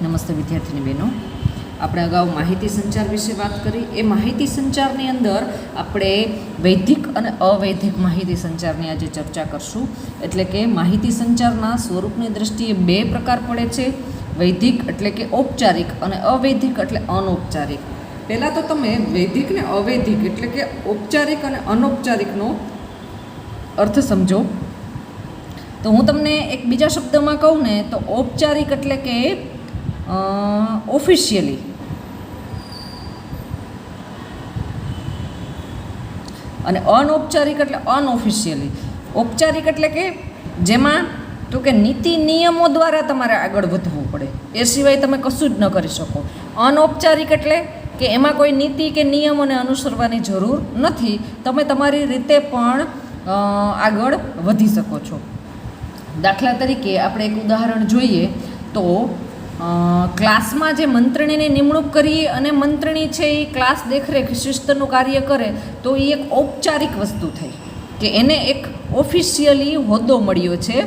નમસ્તે વિદ્યાર્થીની બહેનો, આપણે અગાઉ માહિતી સંચાર વિશે વાત કરી. એ માહિતી સંચારની અંદર આપણે વૈધિક અને અવૈધિક માહિતી સંચારની આજે ચર્ચા કરશું. એટલે કે માહિતી સંચારના સ્વરૂપની દૃષ્ટિએ બે પ્રકાર પડે છે, વૈધિક એટલે કે ઔપચારિક અને અવૈધિક એટલે અનૌપચારિક. પહેલાં તો તમે વૈધિક ને અવૈધિક એટલે કે ઔપચારિક અને અનૌપચારિકનો અર્થ સમજો. તો હું તમને એક બીજા શબ્દમાં કહું ને તો ઔપચારિક એટલે કે ઓફિશિયલી, અને અનૌપચારિક એટલે અનઓફિશિયલી. ઔપચારિક એટલે કે જેમાં તો કે નીતિ નિયમો દ્વારા તમારે આગળ વધવું પડે, એ સિવાય તમે કશું જ ન કરી શકો. અનૌપચારિક એટલે કે એમાં કોઈ નીતિ કે નિયમોને અનુસરવાની જરૂર નથી, તમે તમારી રીતે પણ આગળ વધી શકો છો. દાખલા તરીકે આપણે એક ઉદાહરણ જોઈએ તો ક્લાસમાં જે મંત્રણીની નિમણૂક કરીએ અને મંત્રણી છે એ ક્લાસ દેખરેખ શિસ્તનું કાર્ય કરે, તો એ એક ઔપચારિક વસ્તુ થઈ કે એને એક ઓફિશિયલી હોદ્દો મળ્યો છે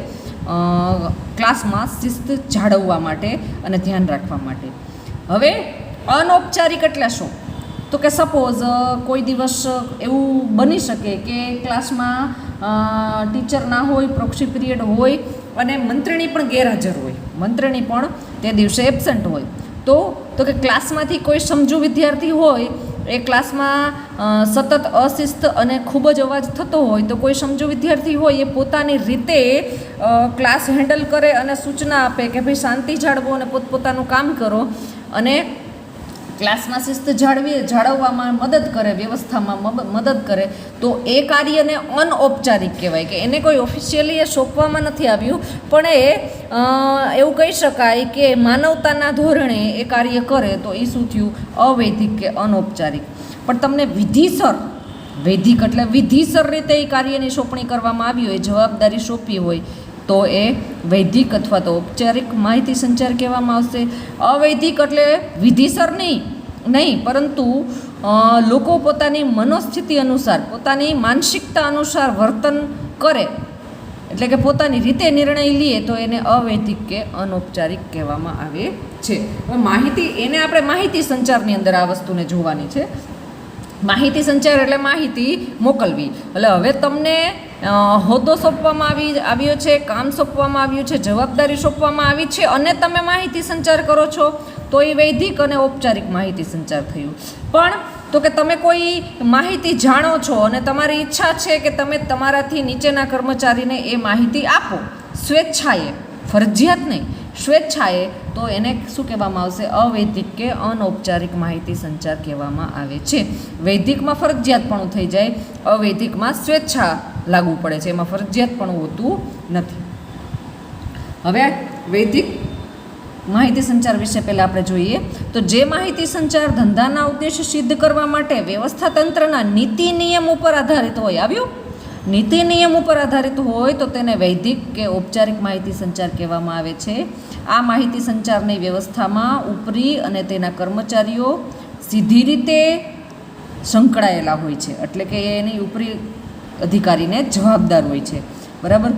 ક્લાસમાં શિસ્ત જાળવવા માટે અને ધ્યાન રાખવા માટે. હવે અનૌપચારિક એટલે શું? તો કે સપોઝ કોઈ દિવસ એવું બની શકે કે ક્લાસમાં ટીચર ના હોય, પ્રોક્સી પીરિયડ હોય અને મંત્રણી પણ ગેરહાજર હોય, મંત્રણી પણ તે દિવસે એબસન્ટ હોય, તો કે ક્લાસમાંથી કોઈ સમજુ વિદ્યાર્થી હોય, એ ક્લાસમાં સતત અશિસ્ત અને ખૂબ જ અવાજ થતો હોય, તો કોઈ સમજુ વિદ્યાર્થી હોય એ પોતાની રીતે ક્લાસ હેન્ડલ કરે અને સૂચના આપે કે ભાઈ શાંતિ જાળવો અને પોતપોતાનું કામ કરો અને ક્લાસમાં શિસ્ત જાળવવામાં મદદ કરે, વ્યવસ્થામાં મદદ કરે, તો એ કાર્યને અનૌપચારિક કહેવાય કે એને કોઈ ઓફિશિયલી એ સોંપવામાં નથી આવ્યું, પણ એ એવું કહી શકાય કે માનવતાના ધોરણે એ કાર્ય કરે, તો એ શું થયું? અવૈધિક કે અનૌપચારિક. પણ તમને વિધિસર, વૈધિક એટલે વિધિસર રીતે એ કાર્યની સોંપણી કરવામાં આવી હોય, જવાબદારી સોંપી હોય, તો એ વૈધિક અથવા તો ઔપચારિક માહિતી સંચાર કહેવામાં આવશે. અવૈધિક એટલે વિધિસર નહીં પરંતુ લોકો પોતાની મનોસ્થિતિ અનુસાર, પોતાની માનસિકતા અનુસાર વર્તન કરે, એટલે કે પોતાની રીતે નિર્ણય લે, તો એને અવૈધિક કે અનૌપચારિક કહેવામાં આવે છે. હવે માહિતી, એને આપણે માહિતી સંચારની અંદર આ વસ્તુને જોવાની છે. માહિતી સંચાર એટલે માહિતી મોકલવી. એટલે હવે તમને હોદ્દો સોંપવામાં આવ્યો છે, કામ સોંપવામાં આવ્યું છે, જવાબદારી સોંપવામાં આવી છે અને તમે માહિતી સંચાર કરો છો, તો એ વૈધિક અને ઔપચારિક માહિતી સંચાર થયું. પણ તો કે તમે કોઈ માહિતી જાણો છો અને તમારી ઈચ્છા છે કે તમે તમારાથી નીચેના કર્મચારીને એ માહિતી આપો સ્વેચ્છાએ, ફરજિયાત નહીં, સ્વેચ્છાએ, તો એને શું કહેવામાં આવશે? અવૈધિક કે અનૌપચારિક માહિતી સંચાર કહેવામાં આવે છે. વૈધિકમાં ફરજિયાતપણું થઈ જાય, અવૈધિકમાં સ્વેચ્છા લાગુ પડે છે, એમાં ફરજિયાતપણું હોતું નથી. હવે વૈધિક માહિતી સંચાર વિશે પહેલાં આપણે જોઈએ તો જે માહિતી સંચાર ધંધાના ઉદ્દેશ સિદ્ધ કરવા માટે વ્યવસ્થા તંત્રના નીતિ નિયમ ઉપર આધારિત હોય, આવ્યું? નીતિ નિયમ ઉપર આધારિત હોય તો તેને વૈધિક કે ઔપચારિક માહિતી સંચાર કહેવામાં આવે છે. આ માહિતી સંચારની વ્યવસ્થામાં ઉપરી અને તેના કર્મચારીઓ સીધી રીતે સંકળાયેલા હોય છે, એટલે કે એની ઉપરી અધિકારીને જવાબદાર હોય છે, બરાબર?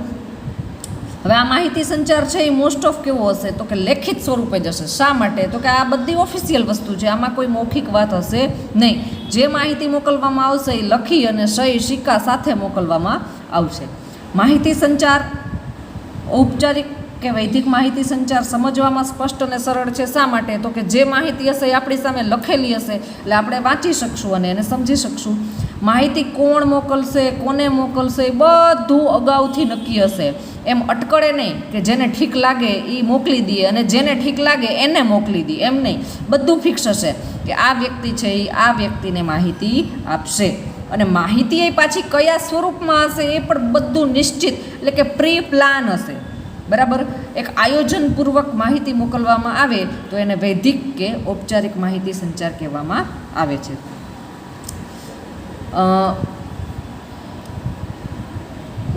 હવે આ માહિતી સંચાર છે એ મોસ્ટ ઓફ કેવો હશે? તો કે લેખિત સ્વરૂપે જ હશે. શા માટે? તો કે આ બધી ઓફિશિયલ વસ્તુ છે, આમાં કોઈ મૌખિક વાત હશે નહીં. જે માહિતી મોકલવામાં આવશે એ લખી અને સહી સિક્કા સાથે મોકલવામાં આવશે. માહિતી સંચાર ઔપચારિક કે વૈધિક માહિતી સંચાર સમજવામાં સ્પષ્ટ અને સરળ છે. શા માટે? તો કે જે માહિતી હશે એ આપણી સામે લખેલી હશે, એટલે આપણે વાંચી શકશું અને એને સમજી શકશું. માહિતી કોણ મોકલશે, કોને મોકલશે, એ બધું અગાઉથી નક્કી હશે. એમ અટકળે નહીં કે જેને ઠીક લાગે એ મોકલી દઈએ અને જેને ઠીક લાગે એને મોકલી દઈએ, એમ નહીં. બધું ફિક્સ હશે કે આ વ્યક્તિ છે એ આ વ્યક્તિને માહિતી આપશે, અને માહિતી એ પાછી કયા સ્વરૂપમાં હશે એ પણ બધું નિશ્ચિત, એટલે કે પ્રી પ્લાન હશે, બરાબર? એક આયોજનપૂર્વક માહિતી મોકલવામાં આવે તો એને વૈધિક કે ઔપચારિક માહિતી સંચાર કહેવામાં આવે છે.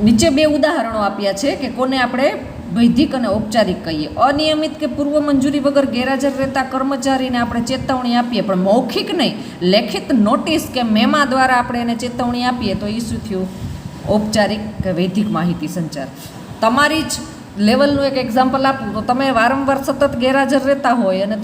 નીચે બે ઉદાહરણો આપ્યા છે કે કોને આપણે વૈધિક અને ઔપચારિક કહીએ. અનિયમિત કે પૂર્વ મંજૂરી વગર ગેરહાજર રહેતા કર્મચારીને આપણે ચેતવણી આપીએ, પણ મૌખિક નહીં, લેખિત નોટિસ કે મેમા દ્વારા આપણે એને ચેતવણી આપીએ, તો એ શું થયું? ઔપચારિક કે વૈધિક માહિતી સંચાર. તમારી જ લેવલનું એક એક્ઝામ્પલ આપું તો તમે વારંવાર સતત ગેરહાજર રહેતા હોય અને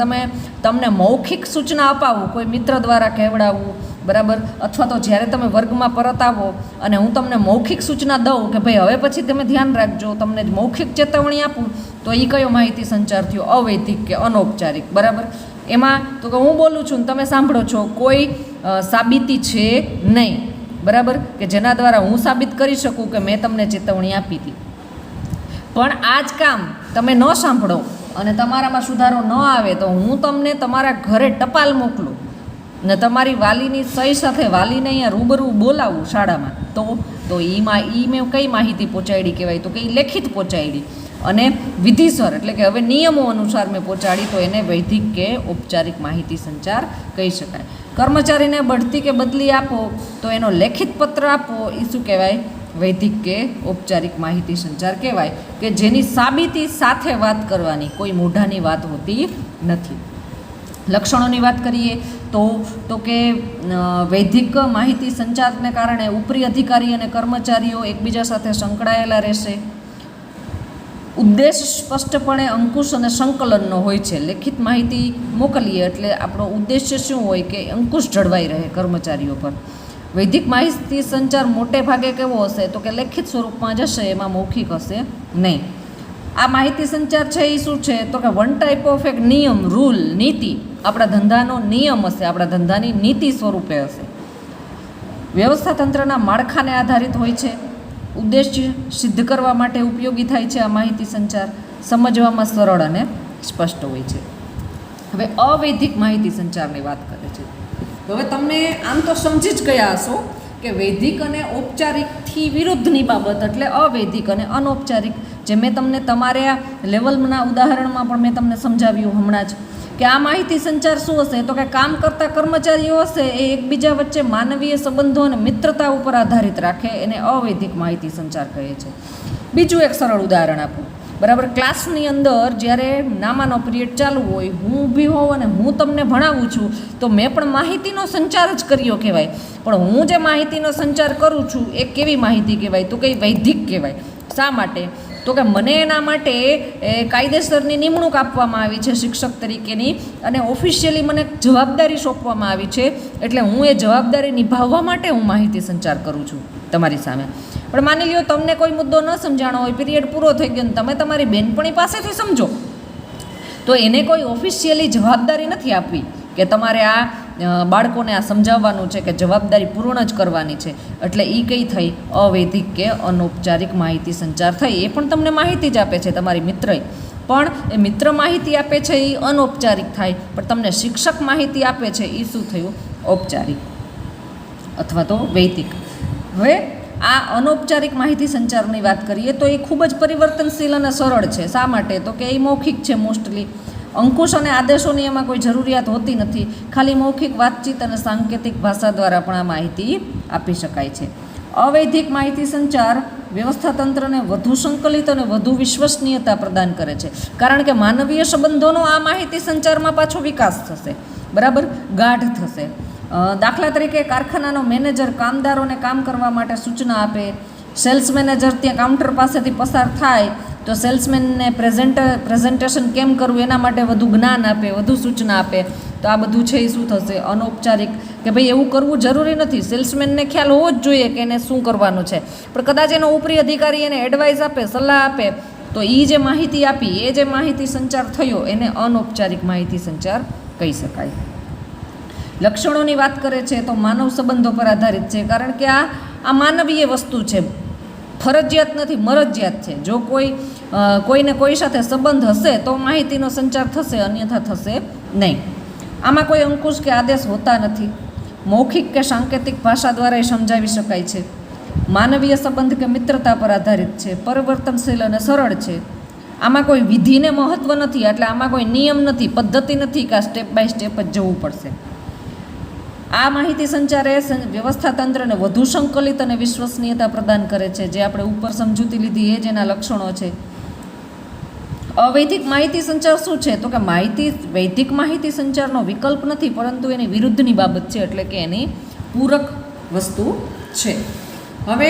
તમને મૌખિક સૂચના અપાવું, કોઈ મિત્ર દ્વારા કહેવડાવવું, બરાબર, અથવા તો જ્યારે તમે વર્ગમાં પરત આવો અને હું તમને મૌખિક સૂચના દઉં કે ભાઈ હવે પછી તમે ધ્યાન રાખજો, તમને મૌખિક ચેતવણી આપું, તો એ કયો માહિતી સંચાર થયો? અવૈધિક કે અનૌપચારિક, બરાબર. એમાં તો કે હું બોલું છું ને તમે સાંભળો છો, કોઈ સાબિતી છે નહીં, બરાબર, કે જેના દ્વારા હું સાબિત કરી શકું કે મેં તમને ચેતવણી આપી હતી. પણ આ જ કામ તમે ન સાંભળો અને તમારામાં સુધારો ન આવે તો હું તમને તમારા ઘરે ટપાલ મોકલું ને તમારી વાલીની સહી સાથે વાલીને અહીંયા રૂબરૂ બોલાવું શાળામાં, તો મેં કઈ માહિતી પહોંચાડી કહેવાય? તો કે એ લેખિત પહોંચાડી અને વિધિસર, એટલે કે હવે નિયમો અનુસાર મેં પહોંચાડી, તો એને વૈધિક કે ઔપચારિક માહિતી સંચાર કહી શકાય. કર્મચારીને બઢતી કે બદલી આપો તો એનો લેખિત પત્ર આપો, એ શું કહેવાય? વૈધિક કે ઔપચારિક માહિતી સંચાર કહેવાય, કે જેની સાબિતી સાથે વાત કરવાની, કોઈ મોઢાની વાત હોતી નથી. લક્ષણોની વાત કરીએ તો કે વૈધિક માહિતી સંચારને કારણે ઉપરી અધિકારી અને કર્મચારીઓ એકબીજા સાથે સંકળાયેલા રહેશે. ઉદ્દેશ સ્પષ્ટપણે અંકુશ અને સંકલનનો હોય છે. લેખિત માહિતી મોકલીએ એટલે આપણો ઉદ્દેશ્ય શું હોય? કે અંકુશ જળવાઈ રહે કર્મચારીઓ પર. વૈધિક માહિતી સંચાર મોટે ભાગે કેવો હશે? તો કે લેખિત સ્વરૂપમાં જશે, એમાં મૌખિક હશે નહીં. આ માહિતી સંચાર છે એ શું છે? તો કે વન ટાઈપ ઓફ એક નિયમ, રૂલ, નીતિ, આપણા ધંધાનો નિયમ હશે, આપણા ધંધાની નીતિ સ્વરૂપે હશે. વ્યવસ્થા તંત્રના માળખાને આધારિત હોય છે. ઉદ્દેશ્ય સિદ્ધ કરવા માટે ઉપયોગી થાય છે આ માહિતી સંચાર. સમજવામાં સરળ અને સ્પષ્ટ હોય છે. હવે અવૈધિક માહિતી સંચારની વાત કરે છે. હવે તમને આમ તો સમજી જ ગયા હશો કે વૈધિક અને ઔપચારિકથી વિરુદ્ધની બાબત એટલે અવૈધિક અને અનૌપચારિક, જે મેં તમને તમારે આ લેવલના ઉદાહરણમાં પણ મેં તમને સમજાવ્યું હમણાં જ, કે આ માહિતી સંચાર શું હશે? તો કે કામ કરતા કર્મચારીઓ હશે એ એકબીજા વચ્ચે માનવીય સંબંધો અને મિત્રતા ઉપર આધારિત રાખે, એને અવૈધિક માહિતી સંચાર કહે છે. બીજું એક સરળ ઉદાહરણ આપું, બરાબર. ક્લાસની અંદર જ્યારે નામાનો પિરિયડ ચાલુ હોય, હું ઊભી હોઉં અને હું તમને ભણાવું છું, તો મેં પણ માહિતીનો સંચાર જ કર્યો કહેવાય. પણ હું જે માહિતીનો સંચાર કરું છું એ કેવી માહિતી કહેવાય? તો કે વૈધિક કહેવાય. શા માટે? તો કે મને એના માટે કાયદેસરની નિમણૂક આપવામાં આવી છે શિક્ષક તરીકેની, અને ઓફિશિયલી મને જવાબદારી સોંપવામાં આવી છે, એટલે હું એ જવાબદારી નિભાવવા માટે હું માહિતી સંચાર કરું છું તમારી સામે. પણ માની લ્યો તમને કોઈ મુદ્દો ન સમજાણો હોય, પિરિયડ પૂરો થઈ ગયો, તમે તમારી બેનપણી પાસેથી સમજો, તો એને કોઈ ઓફિશિયલી જવાબદારી નથી આપવી કે તમારે આ બાળકોને આ સમજાવવાનું છે, કે જવાબદારી પૂર્ણ જ કરવાની છે. એટલે એ કઈ થઈ? અવૈધિક કે અનૌપચારિક માહિતી સંચાર થઈ. એ પણ તમને માહિતી જ આપે છે, તમારી મિત્ર, પણ એ મિત્ર માહિતી આપે છે એ અનૌપચારિક થાય, પણ તમને શિક્ષક માહિતી આપે છે એ શું થયું? ઔપચારિક અથવા તો વૈધિક. હવે આ અનૌપચારિક માહિતી સંચારની વાત કરીએ તો એ ખૂબ જ પરિવર્તનશીલ અને સરળ છે. શા માટે? તો કે એ મૌખિક છે મોસ્ટલી. અંકુશ અને આદેશોની એમાં કોઈ જરૂરિયાત હોતી નથી. ખાલી મૌખિક વાતચીત અને સાંકેતિક ભાષા દ્વારા પણ આ માહિતી આપી શકાય છે. અવૈધિક માહિતી સંચાર વ્યવસ્થા તંત્રને વધુ સંકલિત અને વધુ વિશ્વસનીયતા પ્રદાન કરે છે, કારણ કે માનવીય સંબંધોનો આ માહિતી સંચારમાં પાછો વિકાસ થશે, બરાબર, ગાઢ થશે. દાખલા તરીકે કારખાનાનો મેનેજર કામદારોને કામ કરવા માટે સૂચના આપે. સેલ્સ મેનેજર ત્યાં કાઉન્ટર પાસેથી પસાર થાય તો સેલ્સમેનને પ્રેઝન્ટેશન કેમ કરવું એના માટે વધુ જ્ઞાન આપે, વધુ સૂચના આપે. તો આ બધું છે એ શું થશે? અનૌપચારિક, કે ભાઈ એવું કરવું જરૂરી નથી, સેલ્સમેનને ખ્યાલ હોવો જ જોઈએ કે એને શું કરવાનું છે, પણ કદાચ એનો ઉપરી અધિકારી એને એડવાઇસ આપે, સલાહ આપે, તો એ જે માહિતી આપી, એ જે માહિતી સંચાર થયો, એને અનૌપચારિક માહિતી સંચાર કહી શકાય. લક્ષણોની વાત કરે છે તો માનવ સંબંધો પર આધારિત છે, કારણ કે આ માનવીય વસ્તુ છે, ફરજિયાત નથી, મરજિયાત છે. જો કોઈને કોઈ સાથે સંબંધ હશે તો માહિતીનો સંચાર થશે, અન્યથા થશે નહીં. આમાં કોઈ અંકુશ કે આદેશ હોતા નથી. મૌખિક કે સાંકેતિક ભાષા દ્વારા એ સમજાવી શકાય છે. માનવીય સંબંધ કે મિત્રતા પર આધારિત છે. પરિવર્તનશીલ અને સરળ છે. આમાં કોઈ વિધિને મહત્ત્વ નથી, એટલે આમાં કોઈ નિયમ નથી, પદ્ધતિ નથી કે આ સ્ટેપ બાય સ્ટેપ જ જવું પડશે. આ માહિતી સંચારે વ્યવસ્થા તંત્રને વધુ સંકલિત અને વિશ્વસનીયતા પ્રદાન કરે છે, જે આપણે ઉપર સમજૂતી લીધી એ જ એના લક્ષણો છે. અવૈધિક માહિતી સંચાર શું છે? તો કે વૈધિક માહિતી સંચારનો વિકલ્પ નથી, પરંતુ એની વિરુદ્ધની બાબત છે, એટલે કે એની પૂરક વસ્તુ છે. હવે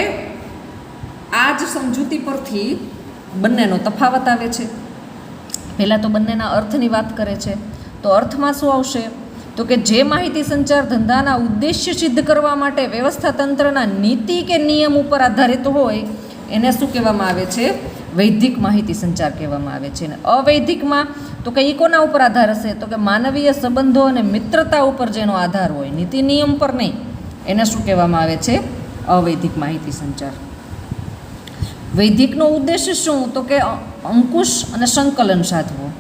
આ જ સમજૂતી પરથી બંનેનો તફાવત આવે છે. પહેલાં તો બંનેના અર્થની વાત કરે છે. તો અર્થમાં શું આવશે? તો કે જે માહિતી સંચાર ધંધાના ઉદ્દેશ્ય સિદ્ધ કરવા માટે વ્યવસ્થા તંત્રના નીતિ કે નિયમ ઉપર આધારિત હોય એને શું કહેવામાં આવે છે? વૈધિક માહિતી સંચાર કહેવામાં આવે છે. અને અવૈધિકમાં તો કે કોના ઉપર આધાર હશે? તો કે માનવીય સંબંધો અને મિત્રતા ઉપર જેનો આધાર હોય, નીતિ નિયમ પર નહીં, એને શું કહેવામાં આવે છે? અવૈધિક માહિતી સંચાર. વૈધિકનો ઉદ્દેશ્ય શું? તો કે અંકુશ અને સંકલન સાધવું.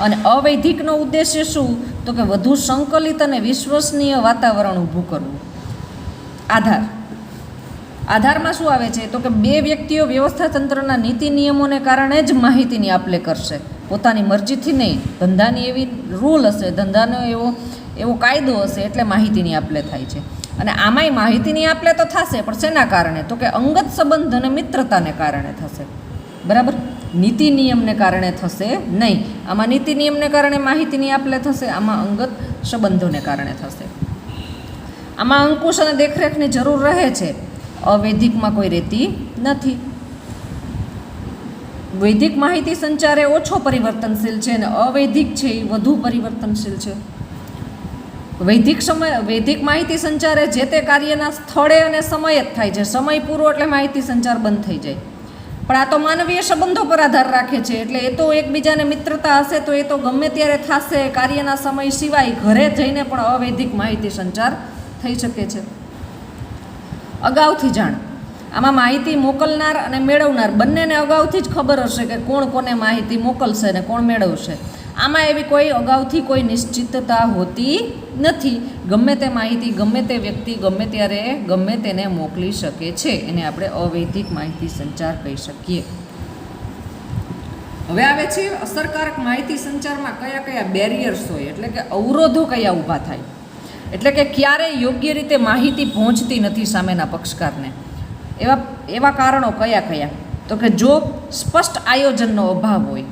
અને અવૈધિકનો ઉદ્દેશ્ય શું? તો કે વધુ સંકલિત અને વિશ્વસનીય વાતાવરણ ઊભું કરવું. આધારમાં શું આવે છે? તો કે બે વ્યક્તિઓ વ્યવસ્થા તંત્રના નીતિ નિયમોને કારણે જ માહિતીની આપલે કરશે, પોતાની મરજીથી નહીં. ધંધાની એવી રૂલ હશે, ધંધાનો એવો કાયદો હશે, એટલે માહિતીની આપલે થાય છે. અને આમાંય માહિતીની આપલે તો થશે, પણ શેના કારણે? તો કે અંગત સંબંધ અને મિત્રતાને કારણે થશે. બરાબર? નીતિ નિયમને કારણે થશે નહીં. આમાં નીતિ નિયમને કારણે માહિતીની આપલે થશે, આમાં અંગત સંબંધોને કારણે થશે. આમાં અંકુશ અને દેખરેખની જરૂર રહે છે, અવૈધિકમાં કોઈ રહેતી નથી. વૈધિક માહિતી સંચાર એ ઓછો પરિવર્તનશીલ છે અને અવૈધિક છે એ વધુ પરિવર્તનશીલ છે. વૈધિક માહિતી સંચાર એ જે તે કાર્યના સ્થળે અને સમયે જ થાય છે. સમય પૂરો એટલે માહિતી સંચાર બંધ થઈ જાય. પણ આ તો માનવીય સંબંધો પર આધાર રાખે છે, એટલે એ તો એકબીજાને મિત્રતા હશે તો એ તો ગમે ત્યારે થશે. કાર્યના સમય સિવાય ઘરે જઈને પણ અવૈધિક માહિતી સંચાર થઈ શકે છે. અગાઉથી જાણ. આમાં માહિતી મોકલનાર અને મેળવનાર બંનેને અગાઉથી જ ખબર હશે કે કોણ કોને માહિતી મોકલશે ને કોણ મેળવશે. આમાં એવી કોઈ અગાઉથી કોઈ નિશ્ચિતતા હોતી નથી. ગમે તે માહિતી ગમે તે વ્યક્તિ ગમે ત્યારે ગમે તેને મોકલી શકે છે. એને આપણે અવૈધિક માહિતી સંચાર કહી શકીએ. હવે આવે છે અસરકારક માહિતી સંચારમાં કયા કયા બેરિયર્સ હોય, એટલે કે અવરોધો કયા ઊભા થાય, એટલે કે ક્યારેય યોગ્ય રીતે માહિતી પહોંચતી નથી સામેના પક્ષકારને. એવા કારણો કયા? તો કે જો સ્પષ્ટ આયોજનનો અભાવ હોય,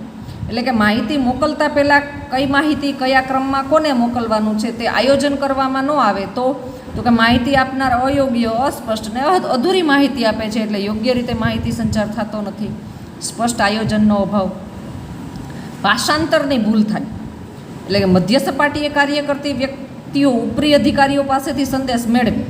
એટલે કે માહિતી મોકલતા પહેલાં કઈ માહિતી કયા ક્રમમાં કોને મોકલવાનું છે તે આયોજન કરવામાં ન આવે તો કે માહિતી આપનાર અયોગ્ય, અસ્પષ્ટ ને અધૂરી માહિતી આપે છે, એટલે યોગ્ય રીતે માહિતી સંચાર થતો નથી. સ્પષ્ટ આયોજનનો અભાવ. ભાષાંતરની ભૂલ થાય, એટલે કે મધ્ય સપાટીએ કાર્ય કરતી વ્યક્તિઓ ઉપરી અધિકારીઓ પાસેથી સંદેશ મેળવે.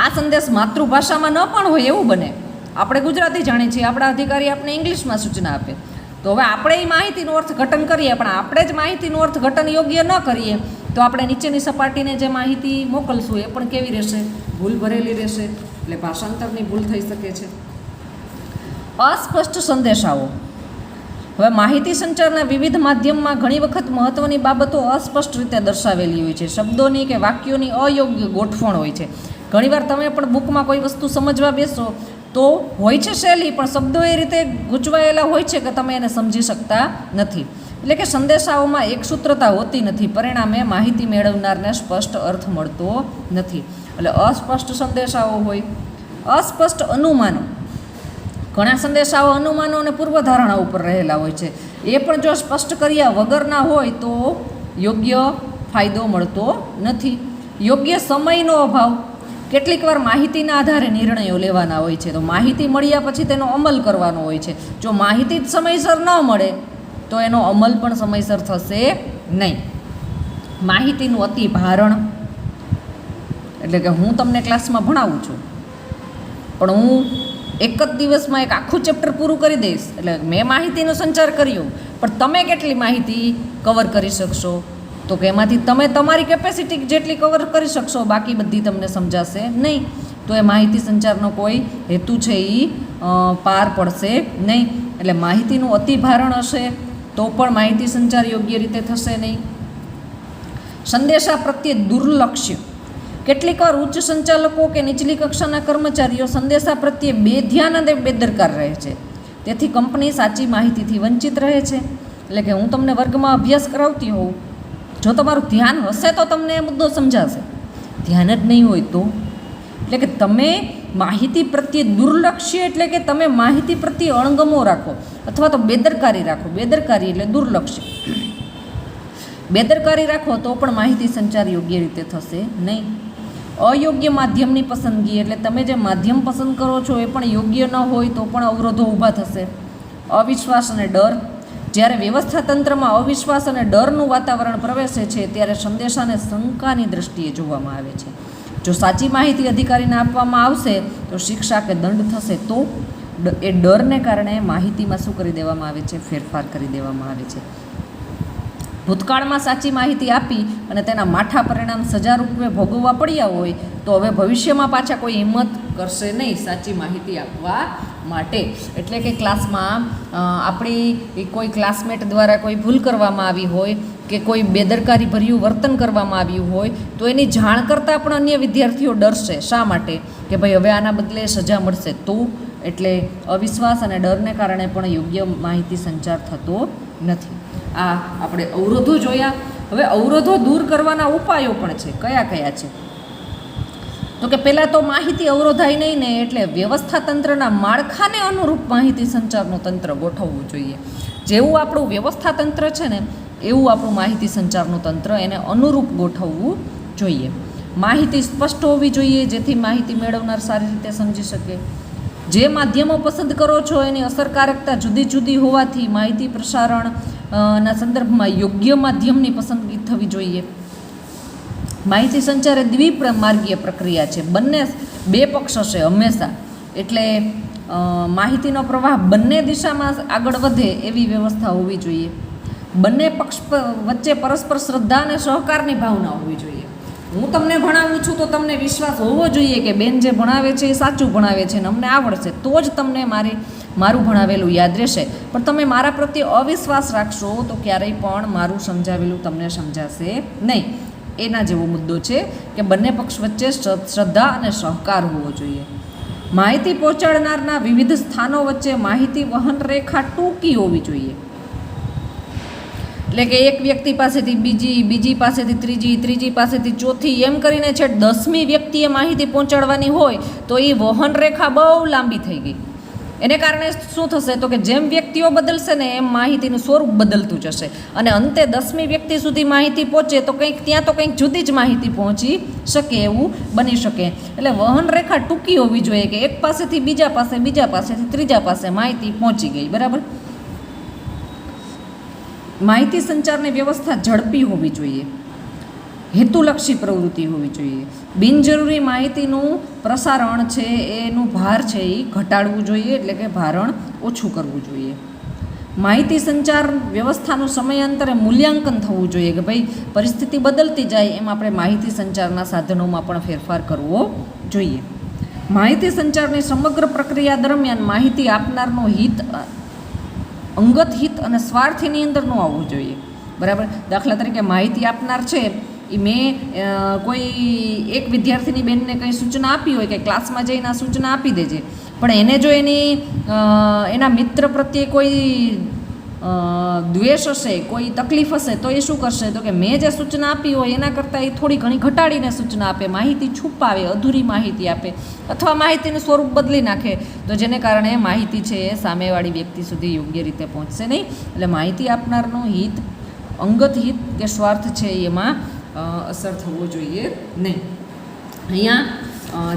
આ સંદેશ માતૃભાષામાં ન પણ હોય એવું બને. આપણે ગુજરાતી જાણીએ છીએ, આપણા અધિકારી આપણે ઇંગ્લિશમાં સૂચના આપે, તો હવે આપણે એ માહિતીનું અર્થઘટન કરીએ, પણ આપણે જ માહિતીનું અર્થઘટન યોગ્ય ન કરીએ તો આપણે નીચેની સપાટીને જે માહિતી મોકલશું એ પણ કેવી રહેશે? ભૂલ ભરેલી રહેશે. એટલે ભાષાંતરની ભૂલ થઈ શકે છે. અસ્પષ્ટ સંદેશાઓ. હવે માહિતી સંચારના વિવિધ માધ્યમમાં ઘણી વખત મહત્ત્વની બાબતો અસ્પષ્ટ રીતે દર્શાવેલી હોય છે. શબ્દોની કે વાક્યોની અયોગ્ય ગોઠવણ હોય છે. ઘણીવાર તમે પણ બુકમાં કોઈ વસ્તુ સમજવા બેસો તો હોય છે શૈલી, પણ શબ્દો એ રીતે ગૂંચવાયેલા હોય છે કે તમે એને સમજી શકતા નથી. એટલે કે સંદેશાઓમાં એકસૂત્રતા હોતી નથી, પરિણામે માહિતી મેળવનારને સ્પષ્ટ અર્થ મળતો નથી. એટલે અસ્પષ્ટ સંદેશાઓ હોય. અસ્પષ્ટ અનુમાનો. ઘણા સંદેશાઓ અનુમાનો અને પૂર્વધારણા ઉપર રહેલા હોય છે. એ પણ જો સ્પષ્ટ કર્યા વગરના હોય તો યોગ્ય ફાયદો મળતો નથી. યોગ્ય સમયનો અભાવ. કેટલીક વાર માહિતીના આધારે નિર્ણયો લેવાના હોય છે, તો માહિતી મળ્યા પછી તેનો અમલ કરવાનો હોય છે. જો માહિતી જ સમયસર ન મળે તો એનો અમલ પણ સમયસર થશે નહીં. માહિતીનું અતિ ભારણ. એટલે કે હું તમને ક્લાસમાં ભણાવું છું, પણ હું એક જ દિવસમાં એક આખું ચેપ્ટર પૂરું કરી દઈશ, એટલે મેં માહિતીનો સંચાર કર્યો, પણ તમે કેટલી માહિતી કવર કરી શકશો? તો કે એમાંથી તમે તમારી કેપેસિટી જેટલી કવર કરી શકશો, બાકી બધી તમને સમજાશે નહીં. તો એ માહિતી સંચારનો કોઈ હેતુ છે એ પાર પડશે નહીં. એટલે માહિતીનું અતિ ભારણ હશે તો પણ માહિતી સંચાર યોગ્ય રીતે થશે નહીં. સંદેશા પ્રત્યે દુર્લક્ષ્ય. કેટલીક વાર ઉચ્ચ સંચાલકો કે નીચલી કક્ષાના કર્મચારીઓ સંદેશા પ્રત્યે બેધ્યાન અને બેદરકાર રહે છે. તેથી કંપની સાચી માહિતીથી વંચિત રહે છે. એટલે કે હું તમને વર્ગમાં અભ્યાસ કરાવતી હોઉં, જો તમારું ધ્યાન હશે તો તમને એ મુદ્દો સમજાશે, ધ્યાન જ નહીં હોય તો. એટલે કે તમે માહિતી પ્રત્યે દુર્લક્ષ્ય, એટલે કે તમે માહિતી પ્રત્યે અણગમો રાખો અથવા તો બેદરકારી રાખો. બેદરકારી એટલે દુર્લક્ષ્ય. બેદરકારી રાખો તો પણ માહિતી સંચાર યોગ્ય રીતે થશે નહીં. અયોગ્ય માધ્યમની પસંદગી. એટલે તમે જે માધ્યમ પસંદ કરો છો એ પણ યોગ્ય ન હોય તો પણ અવરોધો ઊભા થશે. અવિશ્વાસ અને ડર. જ્યારે વ્યવસ્થા તંત્રમાં અવિશ્વાસ અને ડરનું વાતાવરણ પ્રવેશે છે ત્યારે સંદેશાને શંકાની દૃષ્ટિએ જોવામાં આવે છે. જો સાચી માહિતી અધિકારીને આપવામાં આવશે તો શિક્ષા કે દંડ થશે, તો એ ડરને કારણે માહિતીમાં શું કરી દેવામાં આવે છે? ફેરફાર કરી દેવામાં આવે છે. ભૂતકાળમાં સાચી માહિતી આપી અને તેના માઠા પરિણામ સજા રૂપે ભોગવવા પડ્યા હોય તો હવે ભવિષ્યમાં પાછા કોઈ હિંમત કરશે નહીં સાચી માહિતી આપવા માટે. એટલે કે ક્લાસમાં આપણી કોઈ ક્લાસમેટ દ્વારા કોઈ ભૂલ કરવામાં આવી હોય કે કોઈ બેદરકારી ભર્યું વર્તન કરવામાં આવ્યું હોય તો એની જાણ કરતાં પણ અન્ય વિદ્યાર્થીઓ ડરશે. શા માટે? કે ભાઈ હવે આના બદલે સજા મળશે તો. એટલે અવિશ્વાસ અને ડરને કારણે પણ યોગ્ય માહિતી સંચાર થતો નથી. આ આપણે અવરોધો જોયા. હવે અવરોધો દૂર કરવાના ઉપાયો પણ છે. કયા કયા છે? તો કે પહેલાં તો માહિતી અવરોધાય નહીં ને એટલે વ્યવસ્થા તંત્રના માળખાને અનુરૂપ માહિતી સંચારનું તંત્ર ગોઠવવું જોઈએ. જેવું આપણું વ્યવસ્થા તંત્ર છે ને એવું આપણું માહિતી સંચારનું તંત્ર એને અનુરૂપ ગોઠવવું જોઈએ. માહિતી સ્પષ્ટ હોવી જોઈએ જેથી માહિતી મેળવનાર સારી રીતે સમજી શકે. જે માધ્યમો પસંદ કરો છો એની અસરકારકતા જુદી જુદી હોવાથી માહિતી પ્રસારણ ના સંદર્ભમાં યોગ્ય માધ્યમની પસંદગી થવી જોઈએ. માહિતી સંચાર એ દ્વિમાર્ગીય પ્રક્રિયા છે. બંને બે પક્ષ હશે હંમેશા. એટલે માહિતીનો પ્રવાહ બંને દિશામાં આગળ વધે એવી વ્યવસ્થા હોવી જોઈએ. બંને પક્ષ વચ્ચે પરસ્પર શ્રદ્ધા અને સહકારની ભાવના હોવી જોઈએ. હું તમને ભણાવું છું તો તમને વિશ્વાસ હોવો જોઈએ કે બેન જે ભણાવે છે એ સાચું ભણાવે છે અને અમને આવડશે તો જ તમને મારું ભણાવેલું યાદ રહેશે. પણ તમે મારા પ્રત્યે અવિશ્વાસ રાખશો તો ક્યારેય પણ મારું સમજાવેલું તમને સમજાશે નહીં. એના જેવો મુદ્દો છે કે બંને પક્ષ વચ્ચે શ્રદ્ધા અને સહકાર હોવો જોઈએ. માહિતી પહોંચાડનારના વિવિધ સ્થાનો વચ્ચે માહિતી વહન રેખા ટૂંકી હોવી જોઈએ. એટલે કે એક વ્યક્તિ પાસેથી બીજી પાસેથી ત્રીજી પાસેથી ચોથી એમ કરીને છે 10મી વ્યક્તિએ માહિતી પહોંચાડવાની હોય તો એ વહન રેખા બહુ લાંબી થઈ ગઈ. એને કારણે શું થશે તો કે જેમ વ્યક્તિઓ બદલશે ને એમ માહિતીનું સ્વરૂપ બદલતું જશે અને અંતે 10મી વ્યક્તિ સુધી માહિતી પહોંચે તો ત્યાં તો કંઈક જુદી જ માહિતી પહોંચી શકે એવું બની શકે. એટલે વહન રેખા ટૂંકી હોવી જોઈએ કે એક પાસેથી બીજા પાસેથી ત્રીજા પાસે માહિતી પહોંચી ગઈ. બરાબર. માહિતી સંચારની વ્યવસ્થા ઝડપી હોવી જોઈએ. હેતુલક્ષી પ્રવૃત્તિ હોવી જોઈએ. બિનજરૂરી માહિતીનું પ્રસારણ છે એનું ભાર છે એ ઘટાડવું જોઈએ. એટલે કે ભારણ ઓછું કરવું જોઈએ. માહિતી સંચાર વ્યવસ્થાનું સમયાંતરે મૂલ્યાંકન થવું જોઈએ કે ભાઈ પરિસ્થિતિ બદલતી જાય એમ આપણે માહિતી સંચારના સાધનોમાં પણ ફેરફાર કરવો જોઈએ. માહિતી સંચારની સમગ્ર પ્રક્રિયા દરમિયાન માહિતી આપનારનો હિત અંગત હિત અને સ્વાર્થની અંદર ન આવવું જોઈએ. બરાબર. દાખલા તરીકે માહિતી આપનાર છે એ મેં કોઈ એક વિદ્યાર્થીની બેનને કંઈ સૂચના આપી હોય કે ક્લાસમાં જઈને આ સૂચના આપી દેજે, પણ એને જો એના મિત્ર પ્રત્યે કોઈ દ્વેષ હશે, કોઈ તકલીફ હશે તો એ શું કરશે તો કે મેં જે સૂચના આપી હોય એના કરતાં એ થોડી ઘણી ઘટાડીને સૂચના આપે, માહિતી છુપાવે, અધૂરી માહિતી આપે અથવા માહિતીનું સ્વરૂપ બદલી નાખે તો જેને કારણે માહિતી છે એ સામેવાળી વ્યક્તિ સુધી યોગ્ય રીતે પહોંચશે નહીં. એટલે માહિતી આપનારનું હિત અંગત હિત કે સ્વાર્થ છે એમાં અસર થવો જોઈએ નહીં. અહીંયા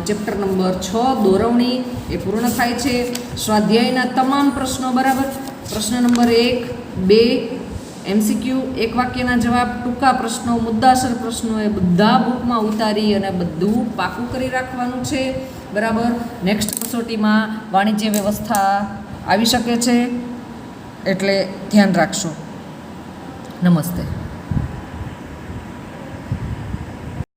ચેપ્ટર નંબર 6 દોરવણી એ પૂર્ણ થાય છે. સ્વાધ્યાયના તમામ પ્રશ્નો બરાબર. પ્રશ્ન નંબર 1, 2 MCQ, એક વાક્યના જવાબ, ટૂંકા પ્રશ્નો, મુદ્દાસર પ્રશ્નો એ બધા બુકમાં ઉતારી અને બધું પાકું કરી રાખવાનું છે. બરાબર. નેક્સ્ટ કસોટીમાં વાણિજ્ય વ્યવસ્થા આવી શકે છે એટલે ધ્યાન રાખશો. નમસ્તે.